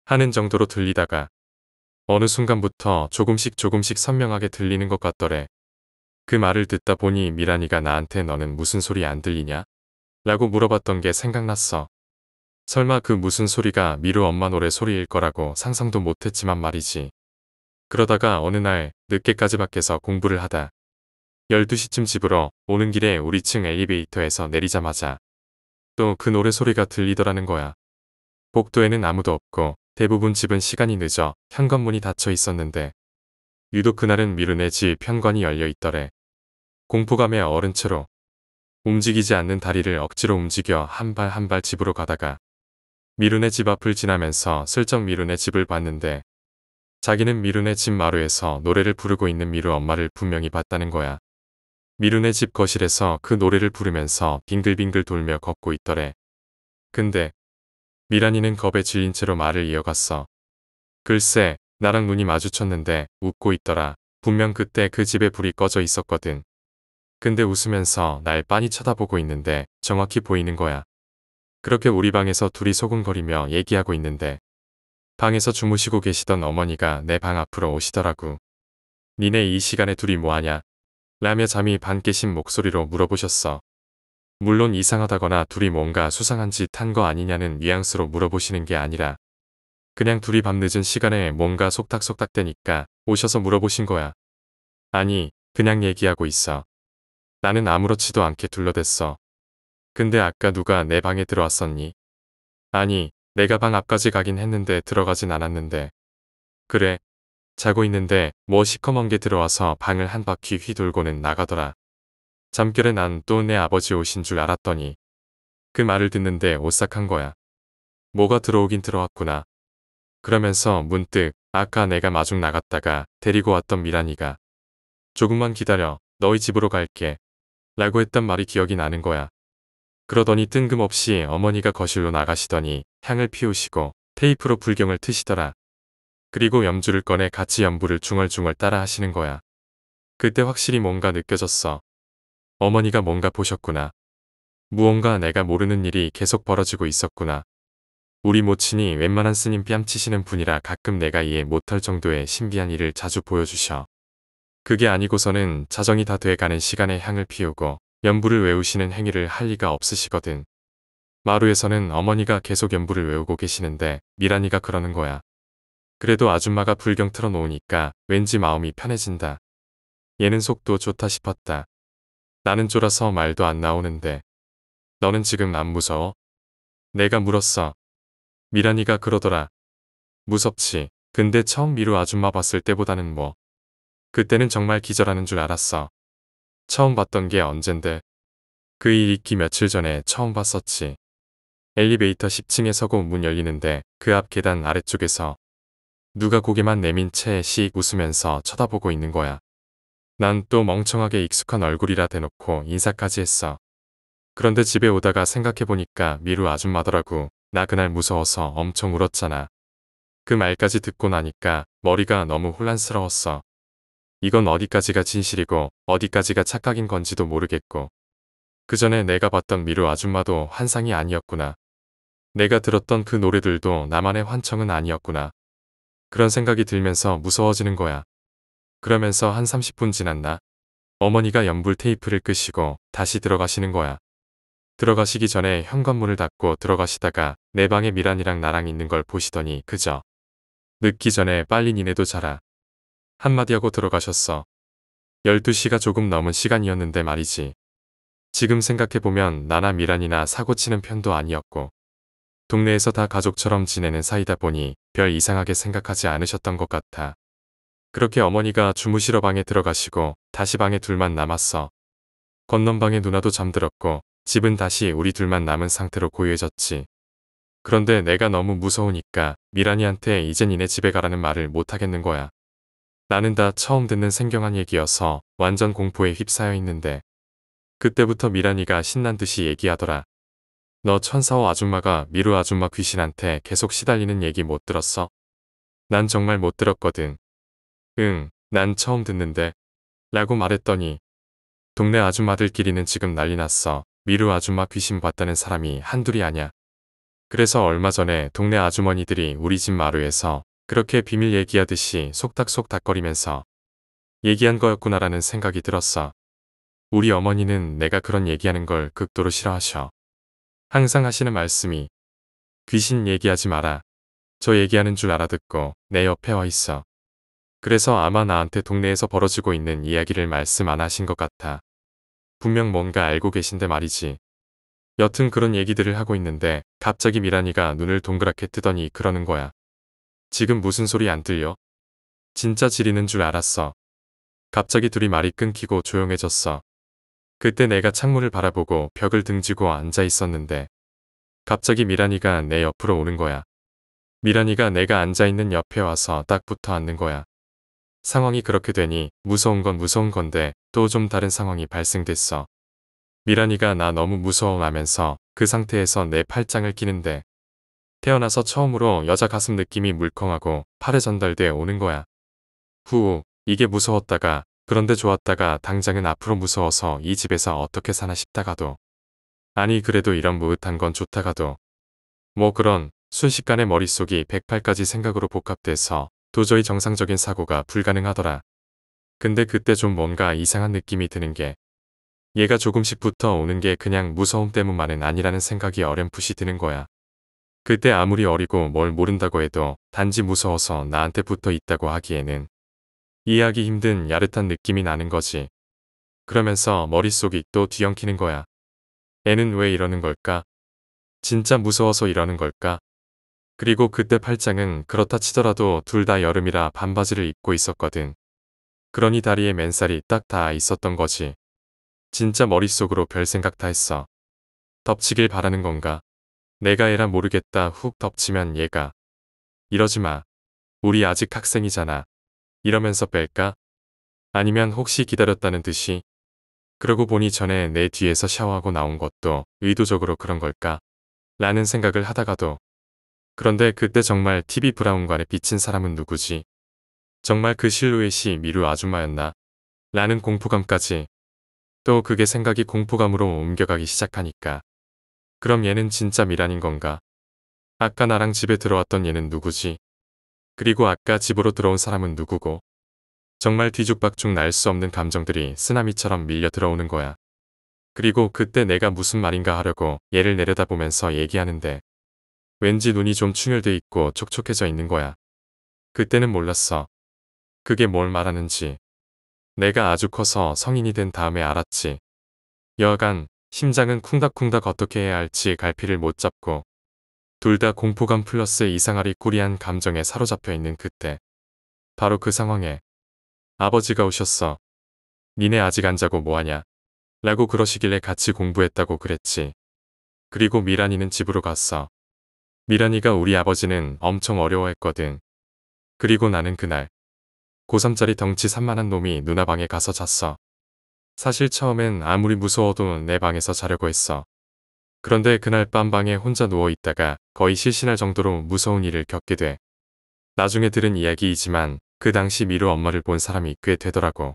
하는 정도로 들리다가 어느 순간부터 조금씩 선명하게 들리는 것 같더래. 그 말을 듣다 보니 미란이가 나한테 너는 무슨 소리 안 들리냐? 라고 물어봤던 게 생각났어. 설마 그 무슨 소리가 미루 엄마 노래 소리일 거라고 상상도 못했지만 말이지. 그러다가 어느 날 늦게까지 밖에서 공부를 하다 12시쯤 집으로 오는 길에 우리 층 엘리베이터에서 내리자마자 또 그 노래 소리가 들리더라는 거야. 복도에는 아무도 없고 대부분 집은 시간이 늦어 현관문이 닫혀 있었는데 유독 그날은 미루네 집 현관이 열려 있더래. 공포감에 얼은 채로 움직이지 않는 다리를 억지로 움직여 한 발 한 발 집으로 가다가 미루네 집 앞을 지나면서 슬쩍 미루네 집을 봤는데 자기는 미루네 집 마루에서 노래를 부르고 있는 미루 엄마를 분명히 봤다는 거야. 미루네 집 거실에서 그 노래를 부르면서 빙글빙글 돌며 걷고 있더래. 근데 미란이는 겁에 질린 채로 말을 이어갔어. 글쎄, 나랑 눈이 마주쳤는데 웃고 있더라. 분명 그때 그 집에 불이 꺼져 있었거든. 근데 웃으면서 날 빤히 쳐다보고 있는데 정확히 보이는 거야. 그렇게 우리 방에서 둘이 소곤거리며 얘기하고 있는데 방에서 주무시고 계시던 어머니가 내 방 앞으로 오시더라고. 니네 이 시간에 둘이 뭐하냐? 라며 잠이 반 깨신 목소리로 물어보셨어. 물론 이상하다거나 둘이 뭔가 수상한 짓 한 거 아니냐는 뉘앙스로 물어보시는 게 아니라 그냥 둘이 밤늦은 시간에 뭔가 속닥속닥대니까 오셔서 물어보신 거야. 아니, 그냥 얘기하고 있어. 나는 아무렇지도 않게 둘러댔어. 근데 아까 누가 내 방에 들어왔었니? 아니, 내가 방 앞까지 가긴 했는데 들어가진 않았는데. 그래, 자고 있는데 뭐 시커먼 게 들어와서 방을 한 바퀴 휘돌고는 나가더라. 잠결에 난 또 내 아버지 오신 줄 알았더니 그 말을 듣는데 오싹한 거야. 뭐가 들어오긴 들어왔구나. 그러면서 문득 아까 내가 마중 나갔다가 데리고 왔던 미란이가 조금만 기다려 너희 집으로 갈게 라고 했단 말이 기억이 나는 거야. 그러더니 뜬금없이 어머니가 거실로 나가시더니 향을 피우시고 테이프로 불경을 트시더라. 그리고 염주를 꺼내 같이 연부를 중얼중얼 따라 하시는 거야. 그때 확실히 뭔가 느껴졌어. 어머니가 뭔가 보셨구나. 무언가 내가 모르는 일이 계속 벌어지고 있었구나. 우리 모친이 웬만한 스님 뺨치시는 분이라 가끔 내가 이해 못할 정도의 신비한 일을 자주 보여주셔. 그게 아니고서는 자정이 다 돼가는 시간에 향을 피우고 연부를 외우시는 행위를 할 리가 없으시거든. 마루에서는 어머니가 계속 연부를 외우고 계시는데 미란이가 그러는 거야. 그래도 아줌마가 불경 틀어놓으니까 왠지 마음이 편해진다. 얘는 속도 좋다 싶었다. 나는 쫄아서 말도 안 나오는데 너는 지금 안 무서워? 내가 물었어. 미란이가 그러더라. 무섭지. 근데 처음 미루 아줌마 봤을 때보다는 뭐. 그때는 정말 기절하는 줄 알았어. 처음 봤던 게 언젠데. 그 일 있기 며칠 전에 처음 봤었지. 엘리베이터 10층에 서고 문 열리는데 그 앞 계단 아래쪽에서 누가 고개만 내민 채 씩 웃으면서 쳐다보고 있는 거야. 난 또 멍청하게 익숙한 얼굴이라 대놓고 인사까지 했어. 그런데 집에 오다가 생각해보니까 미루 아줌마더라고. 나 그날 무서워서 엄청 울었잖아. 그 말까지 듣고 나니까 머리가 너무 혼란스러웠어. 이건 어디까지가 진실이고 어디까지가 착각인 건지도 모르겠고. 그 전에 내가 봤던 미루 아줌마도 환상이 아니었구나. 내가 들었던 그 노래들도 나만의 환청은 아니었구나. 그런 생각이 들면서 무서워지는 거야. 그러면서 한 30분 지났나? 어머니가 연불 테이프를 끄시고 다시 들어가시는 거야. 들어가시기 전에 현관문을 닫고 들어가시다가 내 방에 미란이랑 나랑 있는 걸 보시더니 그저 늦기 전에 빨리 니네도 자라 한마디 하고 들어가셨어. 12시가 조금 넘은 시간이었는데 말이지. 지금 생각해보면 나나 미란이나 사고치는 편도 아니었고 동네에서 다 가족처럼 지내는 사이다 보니 별 이상하게 생각하지 않으셨던 것 같아. 그렇게 어머니가 주무시러 방에 들어가시고 다시 방에 둘만 남았어. 건넌방에 누나도 잠들었고 집은 다시 우리 둘만 남은 상태로 고요해졌지. 그런데 내가 너무 무서우니까 미란이한테 이제 니네 집에 가라는 말을 못하겠는 거야. 나는 다 처음 듣는 생경한 얘기여서 완전 공포에 휩싸여 있는데 그때부터 미란이가 신난 듯이 얘기하더라. 너 천사호 아줌마가 미루 아줌마 귀신한테 계속 시달리는 얘기 못 들었어? 난 정말 못 들었거든. 응, 난 처음 듣는데 라고 말했더니 동네 아줌마들끼리는 지금 난리 났어. 미루 아줌마 귀신 봤다는 사람이 한둘이 아냐. 그래서 얼마 전에 동네 아주머니들이 우리 집 마루에서 그렇게 비밀 얘기하듯이 속닥속닥거리면서 얘기한 거였구나라는 생각이 들었어. 우리 어머니는 내가 그런 얘기하는 걸 극도로 싫어하셔. 항상 하시는 말씀이 귀신 얘기하지 마라. 저 얘기하는 줄 알아듣고 내 옆에 와 있어. 그래서 아마 나한테 동네에서 벌어지고 있는 이야기를 말씀 안 하신 것 같아. 분명 뭔가 알고 계신데 말이지. 여튼 그런 얘기들을 하고 있는데 갑자기 미란이가 눈을 동그랗게 뜨더니 그러는 거야. 지금 무슨 소리 안 들려? 진짜 지리는 줄 알았어. 갑자기 둘이 말이 끊기고 조용해졌어. 그때 내가 창문을 바라보고 벽을 등지고 앉아 있었는데 갑자기 미란이가 내 옆으로 오는 거야. 미란이가 내가 앉아있는 옆에 와서 딱 붙어 앉는 거야. 상황이 그렇게 되니 무서운 건 무서운 건데 또 좀 다른 상황이 발생됐어. 미란이가 나 너무 무서워하면서 그 상태에서 내 팔짱을 끼는데 태어나서 처음으로 여자 가슴 느낌이 물컹하고 팔에 전달돼 오는 거야. 후, 이게 무서웠다가 그런데 좋았다가 당장은 앞으로 무서워서 이 집에서 어떻게 사나 싶다가도 아니 그래도 이런 무릇한 건 좋다가도 뭐 그런 순식간에 머릿속이 108가지 생각으로 복합돼서 도저히 정상적인 사고가 불가능하더라. 근데 그때 좀 뭔가 이상한 느낌이 드는 게 얘가 조금씩 붙어 오는 게 그냥 무서움 때문만은 아니라는 생각이 어렴풋이 드는 거야. 그때 아무리 어리고 뭘 모른다고 해도 단지 무서워서 나한테 붙어 있다고 하기에는 이해하기 힘든 야릇한 느낌이 나는 거지. 그러면서 머릿속이 또 뒤엉키는 거야. 애는 왜 이러는 걸까? 진짜 무서워서 이러는 걸까? 그리고 그때 팔짱은 그렇다 치더라도 둘 다 여름이라 반바지를 입고 있었거든. 그러니 다리에 맨살이 딱 닿아 있었던 거지. 진짜 머릿속으로 별 생각 다 했어. 덮치길 바라는 건가? 내가 애라 모르겠다 훅 덮치면 얘가 이러지 마. 우리 아직 학생이잖아. 이러면서 뺄까? 아니면 혹시 기다렸다는 듯이? 그러고 보니 전에 내 뒤에서 샤워하고 나온 것도 의도적으로 그런 걸까? 라는 생각을 하다가도 그런데 그때 정말 TV 브라운관에 비친 사람은 누구지? 정말 그 실루엣이 미루 아줌마였나? 라는 공포감까지. 또 그게 생각이 공포감으로 옮겨가기 시작하니까. 그럼 얘는 진짜 미란인 건가? 아까 나랑 집에 들어왔던 얘는 누구지? 그리고 아까 집으로 들어온 사람은 누구고? 정말 뒤죽박죽 날 수 없는 감정들이 쓰나미처럼 밀려 들어오는 거야. 그리고 그때 내가 무슨 말인가 하려고 얘를 내려다보면서 얘기하는데 왠지 눈이 좀 충혈돼 있고 촉촉해져 있는 거야. 그때는 몰랐어. 그게 뭘 말하는지. 내가 아주 커서 성인이 된 다음에 알았지. 여하간 심장은 쿵닥쿵닥 어떻게 해야 할지 갈피를 못 잡고 둘 다 공포감 플러스 이상하리 꾸리한 감정에 사로잡혀 있는 그때. 바로 그 상황에 아버지가 오셨어. 니네 아직 안 자고 뭐하냐? 라고 그러시길래 같이 공부했다고 그랬지. 그리고 미란이는 집으로 갔어. 미란이가 우리 아버지는 엄청 어려워했거든. 그리고 나는 그날 고3짜리 덩치 산만한 놈이 누나 방에 가서 잤어. 사실 처음엔 아무리 무서워도 내 방에서 자려고 했어. 그런데 그날 밤 방에 혼자 누워있다가 거의 실신할 정도로 무서운 일을 겪게 돼. 나중에 들은 이야기이지만 그 당시 미루 엄마를 본 사람이 꽤 되더라고.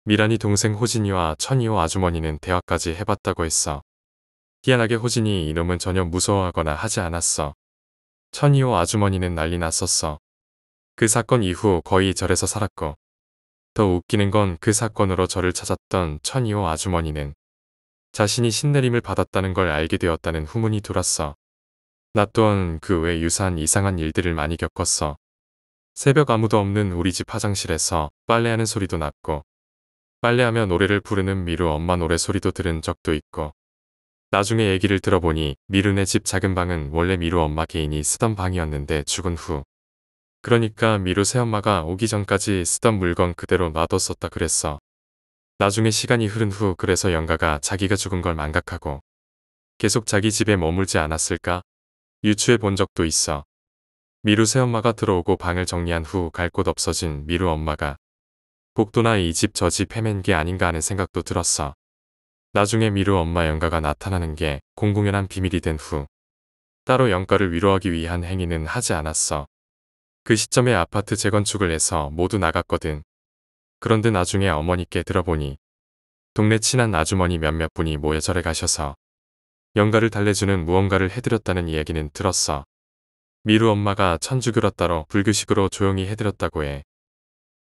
미란이 동생 호진이와 천이호 아주머니는 대화까지 해봤다고 했어. 희한하게 호진이 이놈은 전혀 무서워하거나 하지 않았어. 천이호 아주머니는 난리 났었어. 그 사건 이후 거의 절에서 살았고 더 웃기는 건 그 사건으로 저를 찾았던 천이호 아주머니는 자신이 신내림을 받았다는 걸 알게 되었다는 후문이 돌았어. 나 또한 그 외 유사한 이상한 일들을 많이 겪었어. 새벽 아무도 없는 우리 집 화장실에서 빨래하는 소리도 났고, 빨래하며 노래를 부르는 미루 엄마 노래 소리도 들은 적도 있고, 나중에 얘기를 들어보니 미루네 집 작은 방은 원래 미루 엄마 개인이 쓰던 방이었는데 죽은 후, 그러니까 미루 새엄마가 오기 전까지 쓰던 물건 그대로 놔뒀었다 그랬어. 나중에 시간이 흐른 후 그래서 영가가 자기가 죽은 걸 망각하고 계속 자기 집에 머물지 않았을까? 유추해 본 적도 있어. 미루 새엄마가 들어오고 방을 정리한 후 갈 곳 없어진 미루 엄마가 복도나 이 집 저 집 헤맨 게 아닌가 하는 생각도 들었어. 나중에 미루 엄마 영가가 나타나는 게 공공연한 비밀이 된 후 따로 영가를 위로하기 위한 행위는 하지 않았어. 그 시점에 아파트 재건축을 해서 모두 나갔거든. 그런데 나중에 어머니께 들어보니 동네 친한 아주머니 몇몇 분이 모여 절에 가셔서 영가를 달래주는 무언가를 해드렸다는 이야기는 들었어. 미루 엄마가 천주교라 따로 불교식으로 조용히 해드렸다고 해.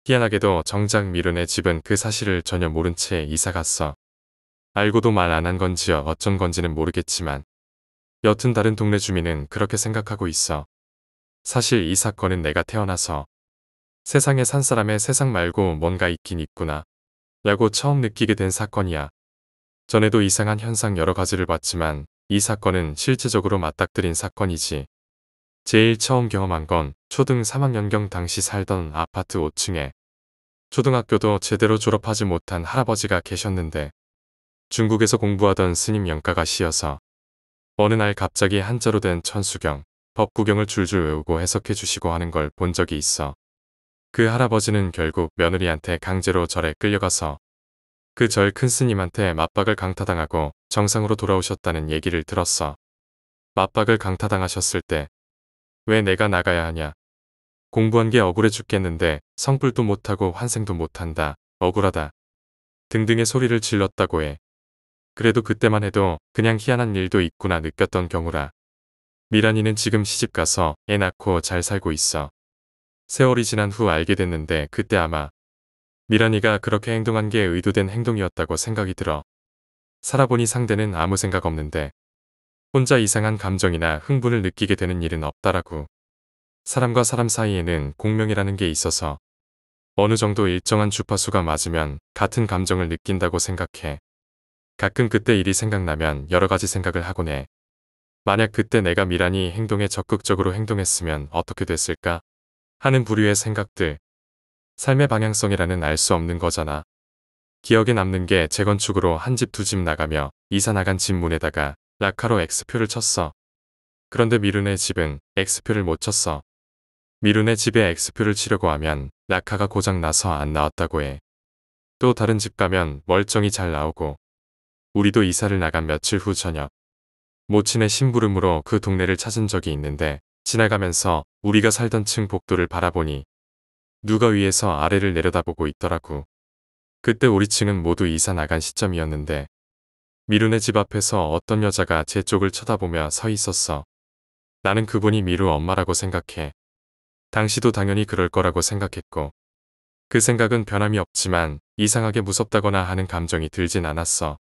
희한하게도 정작 미루네 집은 그 사실을 전혀 모른 채 이사 갔어. 알고도 말 안 한 건지요 어쩐 건지는 모르겠지만 여튼 다른 동네 주민은 그렇게 생각하고 있어. 사실 이 사건은 내가 태어나서 세상에 산 사람의 세상 말고 뭔가 있긴 있구나 라고 처음 느끼게 된 사건이야. 전에도 이상한 현상 여러 가지를 봤지만 이 사건은 실제적으로 맞닥뜨린 사건이지. 제일 처음 경험한 건 초등 3학년경 당시 살던 아파트 5층에 초등학교도 제대로 졸업하지 못한 할아버지가 계셨는데 중국에서 공부하던 스님 영가가 시여서 어느 날 갑자기 한자로 된 천수경, 법구경을 줄줄 외우고 해석해 주시고 하는 걸 본 적이 있어. 그 할아버지는 결국 며느리한테 강제로 절에 끌려가서 그 절 큰 스님한테 맞박을 강타당하고 정상으로 돌아오셨다는 얘기를 들었어. 맞박을 강타당하셨을 때 왜 내가 나가야 하냐. 공부한 게 억울해 죽겠는데 성불도 못하고 환생도 못한다. 억울하다. 등등의 소리를 질렀다고 해. 그래도 그때만 해도 그냥 희한한 일도 있구나 느꼈던 경우라. 미란이는 지금 시집가서 애 낳고 잘 살고 있어. 세월이 지난 후 알게 됐는데 그때 아마 미란이가 그렇게 행동한 게 의도된 행동이었다고 생각이 들어. 살아보니 상대는 아무 생각 없는데 혼자 이상한 감정이나 흥분을 느끼게 되는 일은 없다라고. 사람과 사람 사이에는 공명이라는 게 있어서 어느 정도 일정한 주파수가 맞으면 같은 감정을 느낀다고 생각해. 가끔 그때 일이 생각나면 여러 가지 생각을 하곤 해. 만약 그때 내가 미란이 행동에 적극적으로 행동했으면 어떻게 됐을까? 하는 부류의 생각들. 삶의 방향성이라는 알 수 없는 거잖아. 기억에 남는 게 재건축으로 한 집 두 집 나가며 이사 나간 집 문에다가 라카로 X표를 쳤어. 그런데 미룬의 집은 X표를 못 쳤어. 미룬의 집에 X표를 치려고 하면 라카가 고장 나서 안 나왔다고 해. 또 다른 집 가면 멀쩡히 잘 나오고. 우리도 이사를 나간 며칠 후 저녁. 모친의 심부름으로 그 동네를 찾은 적이 있는데 지나가면서 우리가 살던 층 복도를 바라보니 누가 위에서 아래를 내려다보고 있더라고. 그때 우리 층은 모두 이사 나간 시점이었는데 미루네 집 앞에서 어떤 여자가 제 쪽을 쳐다보며 서 있었어. 나는 그분이 미루 엄마라고 생각해. 당시도 당연히 그럴 거라고 생각했고 그 생각은 변함이 없지만 이상하게 무섭다거나 하는 감정이 들진 않았어.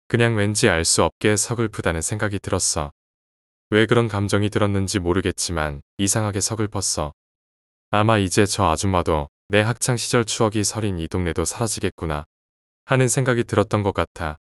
그냥 왠지 알 수 없게 서글프다는 생각이 들었어. 왜 그런 감정이 들었는지 모르겠지만 이상하게 서글펐어. 아마 이제 저 아줌마도 내 학창시절 추억이 서린 이 동네도 사라지겠구나 하는 생각이 들었던 것 같아.